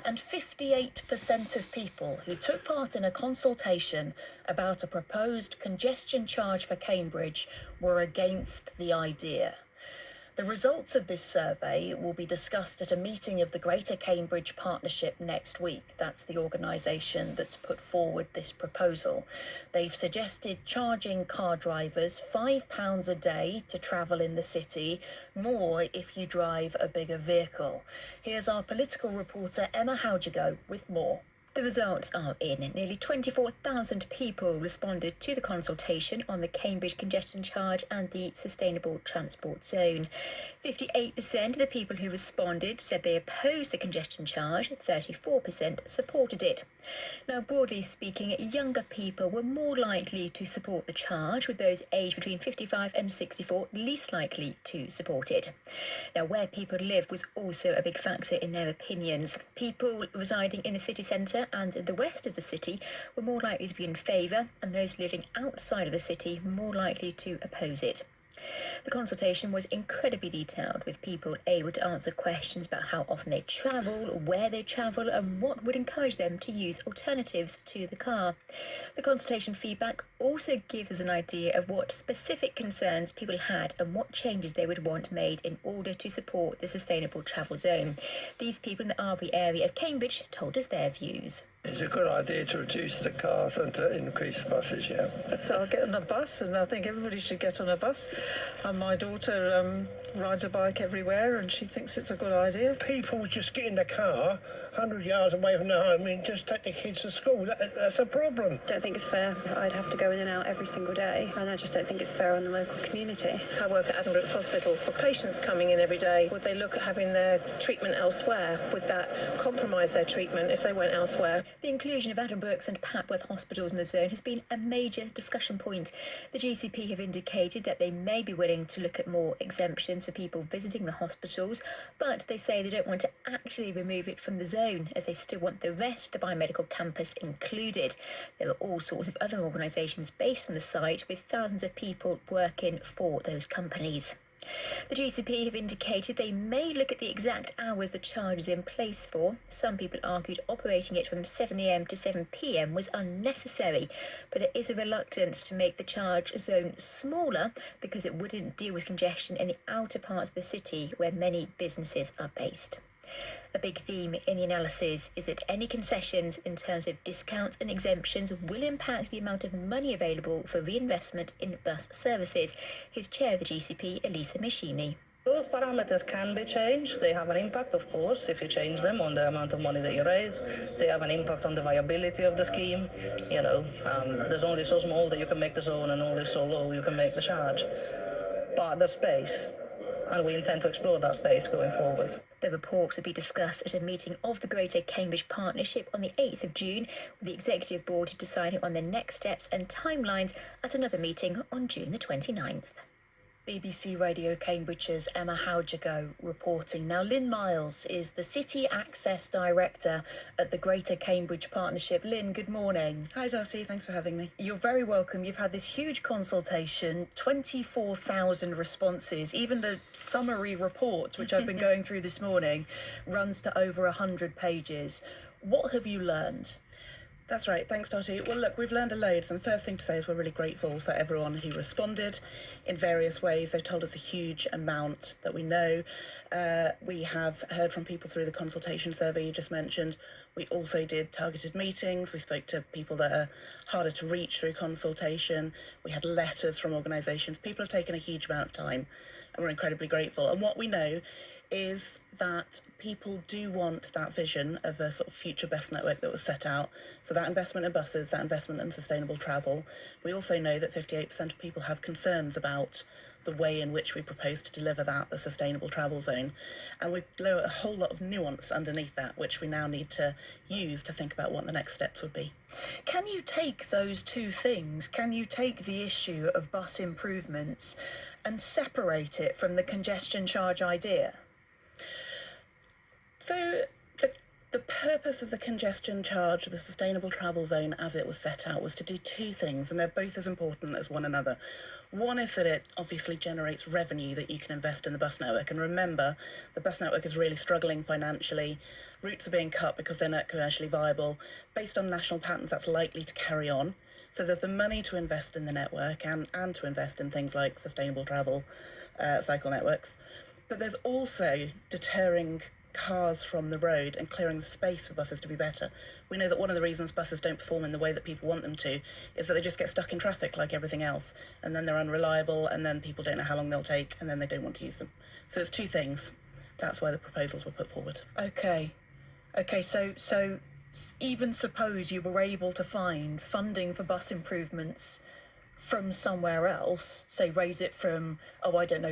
and 58% of people who took part in a consultation about a proposed congestion charge for Cambridge were against the idea. The results of this survey will be discussed at a meeting of the Greater Cambridge Partnership next week. That's the organisation that's put forward this proposal. They've suggested charging car drivers £5 a day to travel in the city, more if you drive a bigger vehicle. Here's our political reporter Emma Howjago with more. The results are in. Nearly 24,000 people responded to the consultation on the Cambridge congestion charge and the sustainable transport zone. 58% of the people who responded said they opposed the congestion charge, 34% supported it. Now, broadly speaking, younger people were more likely to support the charge, with those aged between 55 and 64 least likely to support it. Now, where people live was also a big factor in their opinions. People residing in the city centre and the west of the city were more likely to be in favour, and those living outside of the city more likely to oppose it. The consultation was incredibly detailed, with people able to answer questions about how often they travel, where they travel, and what would encourage them to use alternatives to the car. The consultation feedback also gives us an idea of what specific concerns people had and what changes they would want made in order to support the sustainable travel zone. These people in the Arbury area of Cambridge told us their views. It's a good idea to reduce the cars and to increase the buses, yeah. I'll get on a bus, and I think everybody should get on a bus. And my daughter rides a bike everywhere, and she thinks it's a good idea. People just get in the car 100 yards away from their home and just take the kids to school. That's a problem. I don't think it's fair. I'd have to go in and out every single day, and I just don't think it's fair on the local community. I work at Addenbrooke's Hospital. For patients coming in every day, would they look at having their treatment elsewhere? Would that compromise their treatment if they went elsewhere? The inclusion of Addenbrooke's and Papworth hospitals in the zone has been a major discussion point. The GCP have indicated that they may be willing to look at more exemptions for people visiting the hospitals, but they say they don't want to actually remove it from the zone, as they still want the rest of the biomedical campus included. There are all sorts of other organisations based on the site, with thousands of people working for those companies. The GCP have indicated they may look at the exact hours the charge is in place for. Some people argued operating it from 7 a.m. to 7 p.m. was unnecessary, but there is a reluctance to make the charge zone smaller because it wouldn't deal with congestion in the outer parts of the city where many businesses are based. A big theme in the analysis is that any concessions in terms of discounts and exemptions will impact the amount of money available for reinvestment in bus services. Here's Chair of the GCP, Elisa Machini. Those parameters can be changed. They have an impact, of course, if you change them on the amount of money that you raise. They have an impact on the viability of the scheme. There's only so small that you can make the zone and only so low you can make the charge. But there's space, and we intend to explore that space going forward. The reports will be discussed at a meeting of the Greater Cambridge Partnership on the 8th of June, with the Executive Board deciding on the next steps and timelines at another meeting on June the 29th. BBC Radio Cambridge's Emma Howjago reporting. Now, Lynne Miles is the City Access Director at the Greater Cambridge Partnership. Lynne, good morning. Hi, Darcy. Thanks for having me. You're very welcome. You've had this huge consultation, 24,000 responses. Even the summary report, which I've been going through this morning, runs to over 100 pages. What have you learned? That's right. Thanks, Dottie. Well, look, we've learned a load. And the first thing to say is we're really grateful for everyone who responded in various ways. They've told us a huge amount that we know. We have heard from people through the consultation survey you just mentioned. We also did targeted meetings. We spoke to people that are harder to reach through consultation. We had letters from organisations. People have taken a huge amount of time, and we're incredibly grateful. And what we know is that people do want that vision of a sort of future best network that was set out. So that investment in buses, that investment in sustainable travel. We also know that 58% of people have concerns about the way in which we propose to deliver that, the sustainable travel zone. And we blow a whole lot of nuance underneath that, which we now need to use to think about what the next steps would be. Can you take those two things? Can you take the issue of bus improvements and separate it from the congestion charge idea? So the purpose of the congestion charge, the sustainable travel zone as it was set out, was to do two things, and they're both as important as one another. One is that it obviously generates revenue that you can invest in the bus network. And remember, the bus network is really struggling financially. Routes are being cut because they're not commercially viable. Based on national patterns, that's likely to carry on. So there's the money to invest in the network and to invest in things like sustainable travel, cycle networks. But there's also deterring cars from the road and clearing the space for buses to be better. We know that one of the reasons buses don't perform in the way that people want them to is that they just get stuck in traffic like everything else, and then they're unreliable, and then people don't know how long they'll take, and then they don't want to use them. So it's two things. That's why the proposals were put forward. Okay, so even suppose you were able to find funding for bus improvements from somewhere else, say raise it from,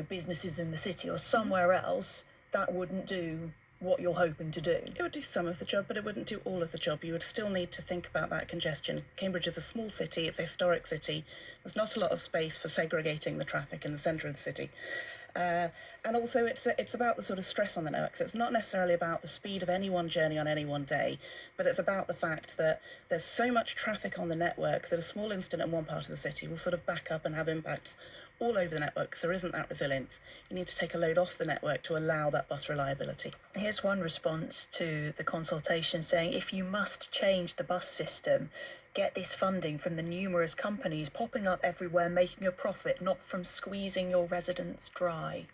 businesses in the city or somewhere else, that wouldn't do what you're hoping to do. It would do some of the job, but it wouldn't do all of the job. You would still need to think about that congestion. Cambridge is a small city, it's a historic city. There's not a lot of space for segregating the traffic in the centre of the city. And also it's about the sort of stress on the network. So it's not necessarily about the speed of any one journey on any one day, but it's about the fact that there's so much traffic on the network that a small incident in one part of the city will sort of back up and have impacts all over the network. There isn't that resilience. You need to take a load off the network to allow that bus reliability. Here's one response to the consultation saying, if you must change the bus system, get this funding from the numerous companies popping up everywhere making a profit, not from squeezing your residents dry.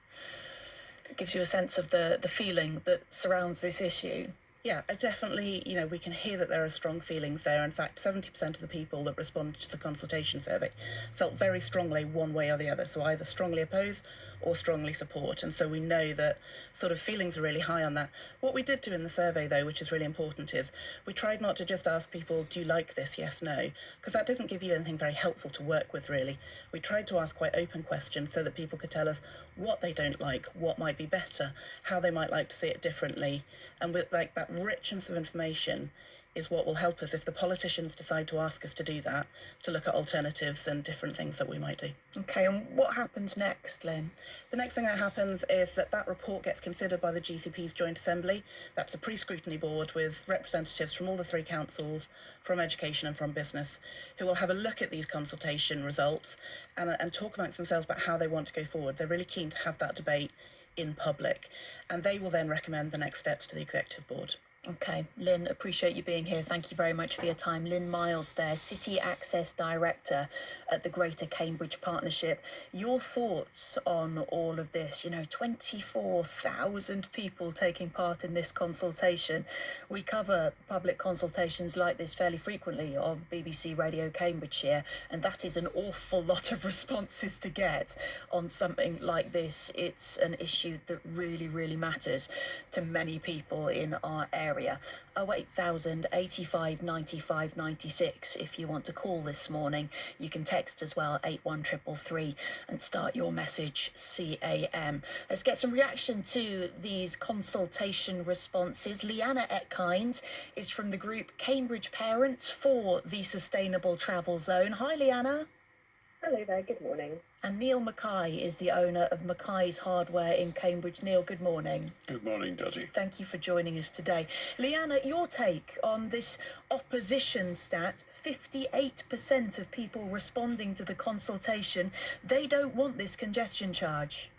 It gives you a sense of the feeling that surrounds this issue. Yeah, I definitely, we can hear that there are strong feelings there. In fact, 70% of the people that responded to the consultation survey felt very strongly one way or the other. So either strongly oppose or strongly support. And so we know that sort of feelings are really high on that. What we did do in the survey, though, which is really important, is we tried not to just ask people, do you like this? Yes, no, because that doesn't give you anything very helpful to work with, really. We tried to ask quite open questions so that people could tell us what they don't like, what might be better, how they might like to see it differently. And with that richness of information is what will help us if the politicians decide to ask us to do that, to look at alternatives and different things that we might do. Okay, and what happens next, Lynne? The next thing that happens is that report gets considered by the GCP's Joint Assembly. That's a pre-scrutiny board with representatives from all the three councils, from education and from business, who will have a look at these consultation results and talk amongst themselves about how they want to go forward. They're really keen to have that debate in public, and they will then recommend the next steps to the executive board. Okay, Lynne, appreciate you being here. Thank you very much for your time. Lynne Miles there, City Access Director at the Greater Cambridge Partnership. Your thoughts on all of this? 24,000 people taking part in this consultation. We cover public consultations like this fairly frequently on BBC Radio Cambridgeshire, and that is an awful lot of responses to get on something like this. It's an issue that really, really matters to many people in our area. 08000 85 95 96 if you want to call this morning. You can text as well, 81333, and start your message CAM. Let's get some reaction to these consultation responses. Leanna Etkind is from the group Cambridge Parents for the Sustainable Travel Zone. Hi, Leanna. Hello there, good morning. And Neil Mackay is the owner of Mackay's Hardware in Cambridge. Neil, good morning. Good morning, Dottie. Thank you for joining us today. Leanna, your take on this opposition stat, 58% of people responding to the consultation, they don't want this congestion charge.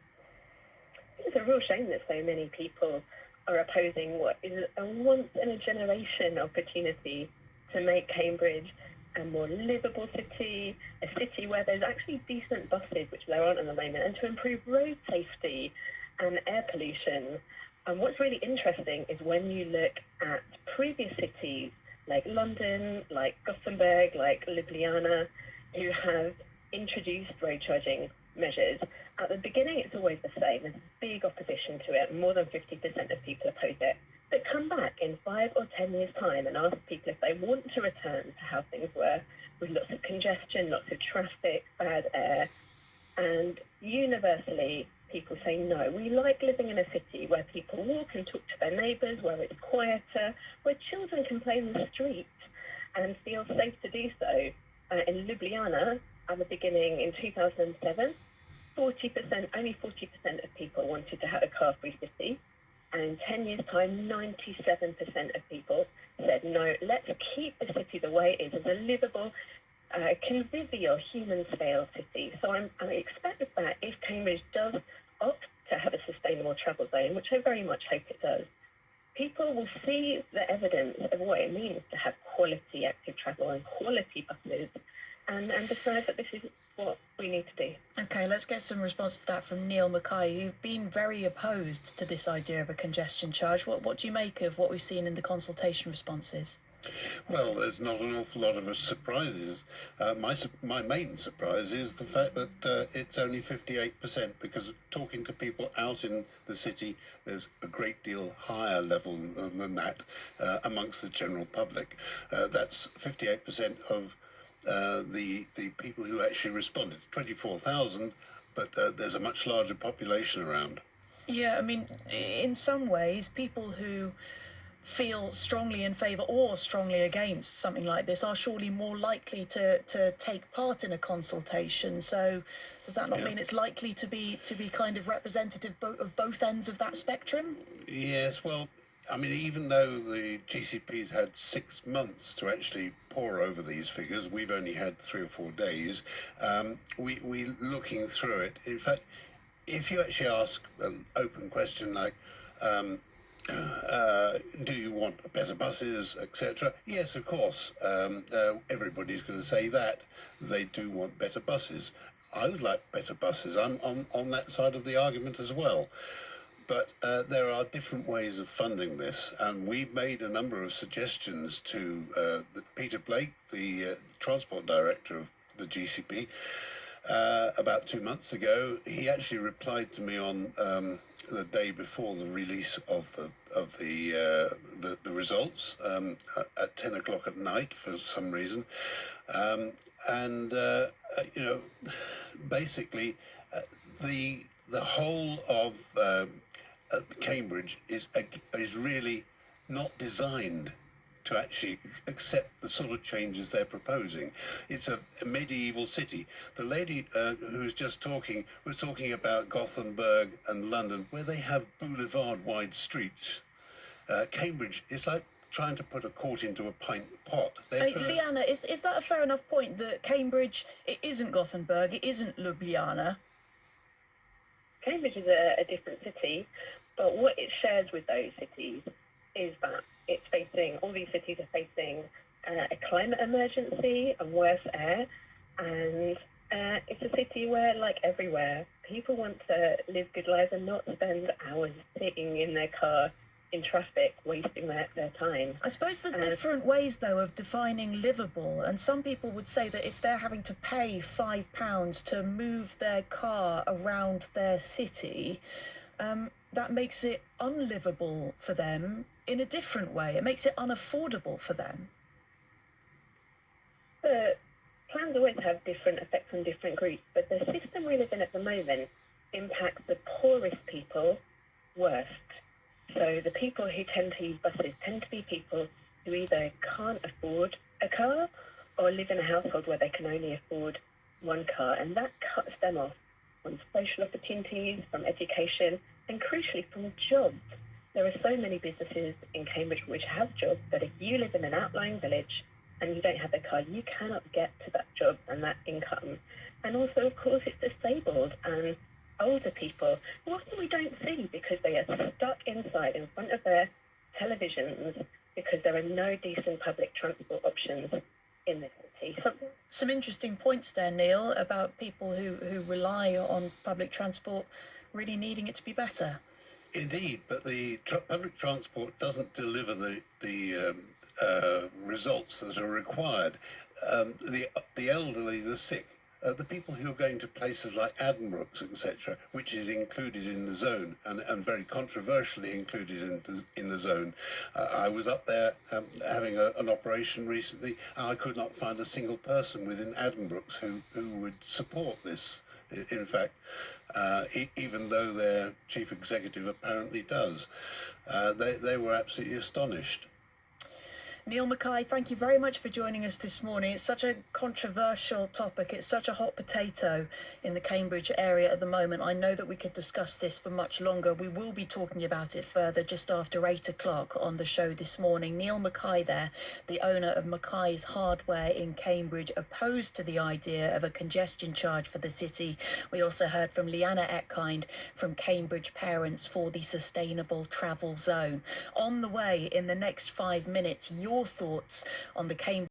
It's a real shame that so many people are opposing what is a once-in-a-generation opportunity to make Cambridge a more livable city, a city where there's actually decent buses, which there aren't at the moment, and to improve road safety and air pollution. And what's really interesting is when you look at previous cities like London, like Gothenburg, like Ljubljana, who have introduced road charging measures, at the beginning it's always the same. There's big opposition to it. More than 50% of people oppose it. But come back in 5 or 10 years' time and ask people if they want to return to how things were, with lots of congestion, lots of traffic, bad air. And universally, people say no. We like living in a city where people walk and talk to their neighbours, where it's quieter, where children can play in the street and feel safe to do so. In Ljubljana, at the beginning in 2007, only 40% of people wanted to have a car-free city. And in 10 years' time, 97% of people said, no, let's keep the city the way it is, as a livable, convivial, human-scale city. So I expect that if Cambridge does opt to have a sustainable travel zone, which I very much hope it does, people will see the evidence of what it means to have quality active travel and quality buses and decide that this is what we need to do. Okay, let's get some response to that from Neil Mackay. You've been very opposed to this idea of a congestion charge. What do you make of what we've seen in the consultation responses? Well, there's not an awful lot of surprises. My main surprise is the fact that it's only 58%, because talking to people out in the city, there's a great deal higher level than that amongst the general public. That's 58% of the people who actually responded. It's 24,000, but there's a much larger population around. Yeah, I mean, in some ways, people who feel strongly in favour or strongly against something like this are surely more likely to take part in a consultation. So does that not mean it's likely to be kind of representative of both ends of that spectrum? Yes, well, I mean, even though the GCP's had 6 months to actually pore over these figures, we've only had 3 or 4 days. We're looking through it. In fact, if you actually ask an open question like, do you want better buses, etc.? Yes, of course. Everybody's going to say that. They do want better buses. I would like better buses. I'm on that side of the argument as well. But there are different ways of funding this, and we've made a number of suggestions to Peter Blake, the Transport Director of the GCP, about 2 months ago. He actually replied to me on the day before the release of the results at 10 o'clock at night for some reason, basically the whole of Cambridge is really not designed to actually accept the sort of changes they're proposing. It's a medieval city. The lady who was just talking was talking about Gothenburg and London, where they have boulevard-wide streets. Cambridge is like trying to put a quart into a pint pot. Leanna, is that a fair enough point, that Cambridge, it isn't Gothenburg, it isn't Ljubljana? Cambridge is a different city, but what it shares with those cities is that all these cities are facing a climate emergency and worse air, and it's a city where, like everywhere, people want to live good lives and not spend hours sitting in their car in traffic, wasting their time. I suppose there's different ways, though, of defining livable, and some people would say that if they're having to pay £5 to move their car around their city, that makes it unlivable for them in a different way. It makes it unaffordable for them. The plans always have different effects on different groups, but the system we live in at the moment impacts the poorest people worst. So the people who tend to use buses tend to be people who either can't afford a car or live in a household where they can only afford one car, and that cuts them off from social opportunities, from education, and crucially from jobs. There are so many businesses in Cambridge which have jobs, but if you live in an outlying village and you don't have a car, you cannot get to that job and that income. And also, of course, it's disabled and older people who often we don't see because they are stuck inside in front of their televisions because there are no decent public transport options in the city. Some interesting points there, Neil, about people who rely on public transport really needing it to be better. Indeed, but the public transport doesn't deliver the results that are required. The elderly, the sick, the people who are going to places like Addenbrooke's, etc., which is included in the zone and very controversially included in the zone. I was up there having an operation recently, and I could not find a single person within Addenbrooke's who would support this. In fact, even though their chief executive apparently does. They were absolutely astonished. Neil Mackay, thank you very much for joining us this morning. It's such a controversial topic. It's such a hot potato in the Cambridge area at the moment. I know that we could discuss this for much longer. We will be talking about it further just after 8 o'clock on the show this morning. Neil Mackay there, the owner of Mackay's Hardware in Cambridge, opposed to the idea of a congestion charge for the city. We also heard from Leanna Etkind from Cambridge Parents for the Sustainable Travel Zone. On the way in the next 5 minutes, your thoughts on the Cambridge